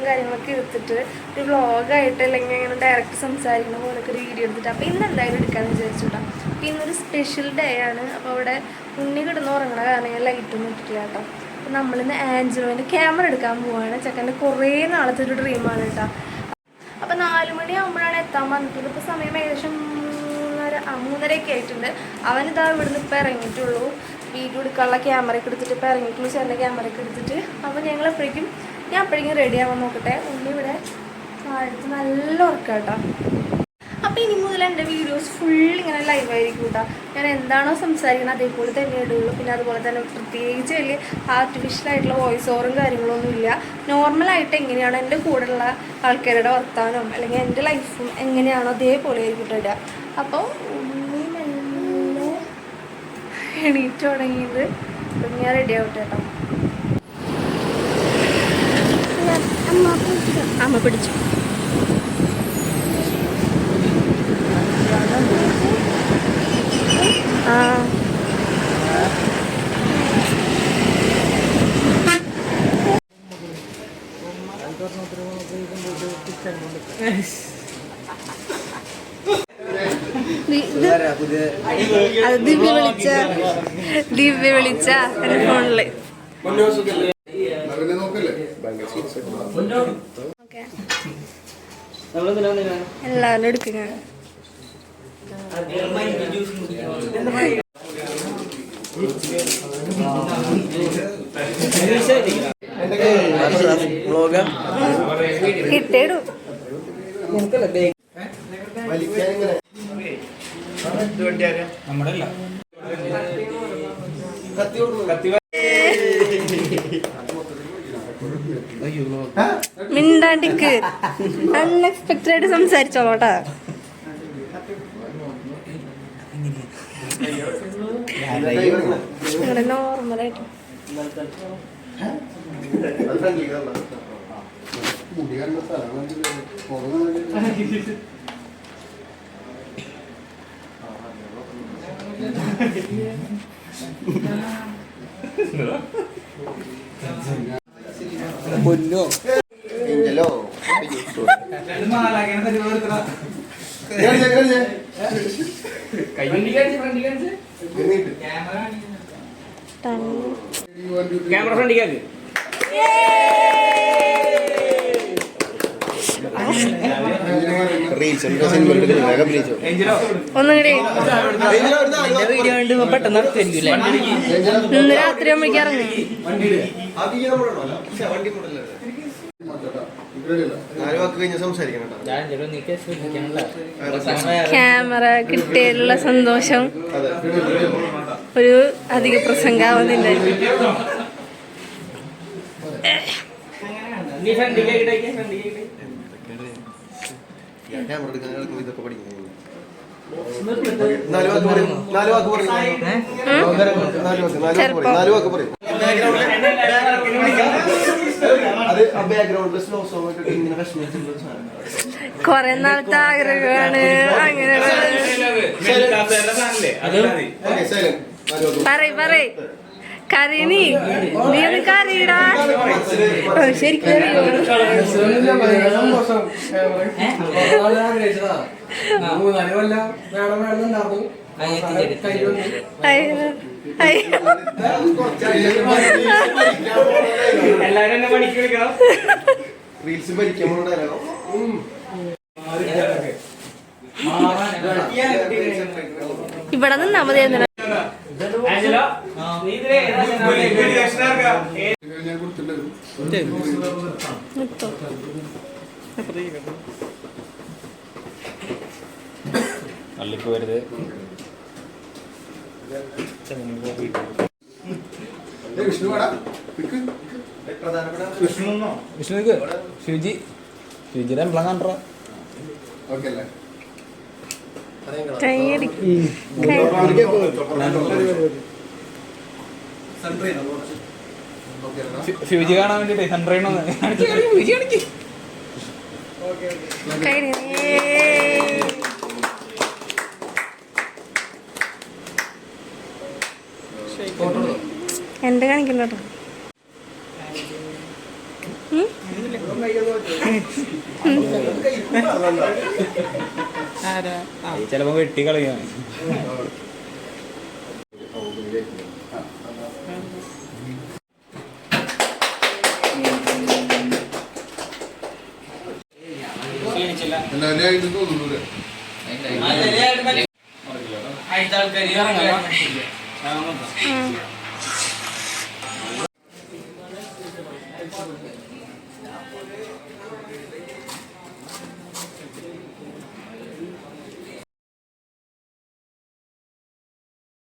കാര്യങ്ങളൊക്കെ എടുത്തിട്ട് ഒരു വ്ളോഗായിട്ട് അല്ലെങ്കിൽ അങ്ങനെ ഡയറക്റ്റ് സംസാരിക്കുന്ന പോലൊക്കെ ഒരു വീഡിയോ എടുത്തിട്ട്. അപ്പോൾ ഇന്ന് എന്തായാലും എടുക്കാമെന്ന് വിചാരിച്ചുട്ടാ. അപ്പോൾ ഇന്നൊരു സ്പെഷ്യൽ ഡേ ആണ്. അപ്പോൾ അവിടെ ഉണ്ണി കിടന്ന് ഉറങ്ങണ കാരണം ഞാൻ ലൈറ്റൊന്നും ഇട്ടിട്ടില്ല കേട്ടോ. അപ്പോൾ നമ്മളിന്ന് ആഞ്ചലോൻ്റെ ക്യാമറ എടുക്കാൻ പോവുകയാണ്. ചെക്കൻ്റെ കുറേ നാളത്തെ ഒരു ഡ്രീമാണ് കേട്ടോ. അപ്പോൾ 4 മണിയാകുമ്പോഴാണ് എത്താൻ പറഞ്ഞിട്ടുള്ളത്. ഇപ്പോൾ സമയം ഏകദേശം 3:30 ആയിട്ടുണ്ട്. അവനിതാ ഇവിടുന്ന് ഇപ്പോൾ ഇറങ്ങിയിട്ടുള്ളൂ. വീഡിയോ എടുക്കാനുള്ള ക്യാമറയൊക്കെ എടുത്തിട്ട് ഇപ്പോൾ ഇറങ്ങിയിട്ടുള്ളൂ. ചേട്ടൻ്റെ ക്യാമറയൊക്കെ എടുത്തിട്ട്. അപ്പോൾ ഞാൻ അപ്പോഴേക്കും റെഡി ആവാൻ നോക്കട്ടെ. ഉണ്ണി ഇവിടെ താഴത്ത് നല്ല ഉറക്കം കേട്ടോ. അപ്പോൾ ഇനി മുതൽ എൻ്റെ വീഡിയോസ് ഫുൾ ഇങ്ങനെ ലൈവായിരിക്കും കേട്ടോ. ഞാൻ എന്താണോ സംസാരിക്കുന്നത് അതേപോലെ തന്നെ ഇടുള്ളൂ. പിന്നെ അതുപോലെ തന്നെ പ്രത്യേകിച്ച് വലിയ ആർട്ടിഫിഷ്യലായിട്ടുള്ള വോയിസ് ഓവറും കാര്യങ്ങളൊന്നും ഇല്ല. നോർമലായിട്ട് എങ്ങനെയാണോ എൻ്റെ കൂടെയുള്ള ആൾക്കാരുടെ വർത്താനവും അല്ലെങ്കിൽ എൻ്റെ ലൈഫും എങ്ങനെയാണോ അതേപോലെ ആയിരിക്കും ഇടുക. അപ്പോൾ ഉണ്ണി മെല്ലെ എണീറ്റ് തുടങ്ങിയത്. അപ്പം ഞാൻ റെഡി ആവട്ടെ കേട്ടോ. അമ്മ പിടിച്ചു. അത് ദിവ്യ വിളിച്ച എന്റെ ഫോണില്. എല്ലാവരും എടുക്കുക. കിട്ടേടു മിണ്ടാണ്ടിക്ക്. അൺഎക്സ്പെക്ടഡ് ആയിട്ട് സംസാരിച്ചോളോട്ടാ. നോർമലായിട്ട് പൊന്നോ ക്യാമറ ഫ്രണ്ടിലേക്ക് ഇന്ന് രാത്രി ആകുമ്പോഴേക്കും ഇറങ്ങി. ക്യാമറ കിട്ടിയതിലുള്ള സന്തോഷം ഒരു അധിക പ്രസംഗാവുന്നില്ല. കൊറേ നാളത്തെ ആഗ്രഹമാണ്. അങ്ങനെ പറയ് കരീനി നീ ഒന്ന് കറിയിടാ. ശരിക്കും എല്ലാരും മണിക്ക് വിളിക്കണം. ഇവിടെ നിന്നാ മതി. അള്ളിക്ക് വരുത്. വിഷ്ണുക്ക് ശുചിയുടെ എംപ്ലം കണ്ടോ? ഫ്യൂജി കാണാൻ വേണ്ടിട്ട് സൺട്രൈനൊന്ന് എന്റെ കാണിക്കല്ലോ. ചിലപ്പോ വെട്ടി കളയാണ്.